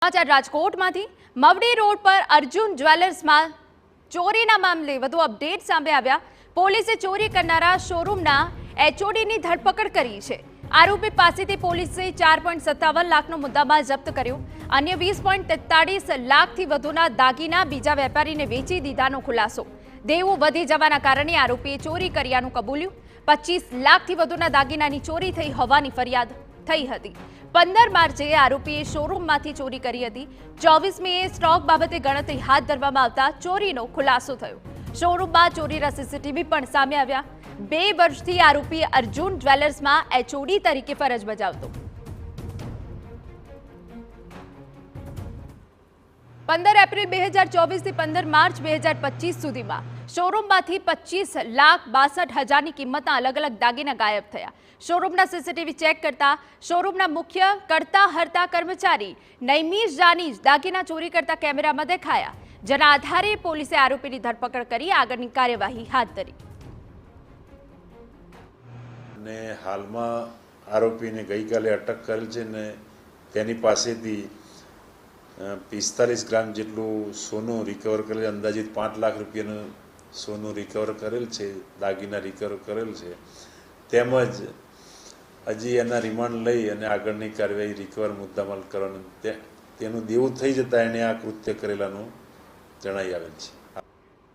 સમાચાર રાજકોટમાંથી મવડી રોડ પર અર્જુન જ્વેલર્સમાં ચોરીના મામલે વધુ અપડેટ સામે આવ્યા। પોલીસે ચોરી કરનારા શોરૂમના એચઓડીની ધરપકડ કરી છે। આરોપી પાસેથી પોલીસે 4.57 લાખનો મુદ્દામાલ જપ્ત કર્યો। અન્ય 20.43 લાખથી વધુના દાગીના બીજા વેપારીને વેચી દીધાનો ખુલાસો। દેવું વધી જવાના કારણે આરોપીએ ચોરી કર્યાનું કબૂલ્યું। 25 લાખથી વધુના દાગીનાની ચોરી થઈ હોવાની ફરિયાદ થઈ હતી। 15 માર્ચે આરોપીએ શોરૂમમાંથી ચોરી કરી હતી। 24 મીએ સ્ટોક બાબતે ગણતરી હાથ ધરવામાં આવતા ચોરીનો ખુલાસો થયો। શોરૂમમાં ચોરીના સીસીટીવી પણ સામે આવ્યા। 2 વર્ષથી આરોપી અર્જુન જ્વેલર્સમાં એચઓડી તરીકે ફરજ બજાવતો। 15 એપ્રિલ 2024 થી 15 માર્ચ 2025 સુધીમાં શોરૂમમાંથી 25,62,000ની કિંમતના અલગ અલગ દાગીના ગાયબ થયા। શોરૂમના સીસીટીવી ચેક કરતા શોરૂમના મુખ્ય કરતા હરતા કર્મચારી નૈમિશ જાની દાગીના ચોરી કરતા કેમેરામાં દેખાયા, જેના આધારે પોલીસે આરોપીની ધરપકડ કરી આગળની કાર્યવાહી હાથ ધરી। ને હાલમાં આરોપીને ગઈકાલે અટક કરેલ છે ને તેની પાસેથી 45 ગ્રામ જેટલું સોનું રિકવર કરેલ, અંદાજિત 5 લાખ રૂપિયાનું સોનું રિકવર કરેલ છે, દાગીના રિકવર કરેલ છે। તેમજ હજી એના રિમાન્ડ લઈ અને આગળની કાર્યવાહી રિકવર મુદ્દામાલ કરવાનું તેનું દેવું થઈ જતાં એણે આ કૃત્ય કરેલાનું જણાઈ આવેલ છે।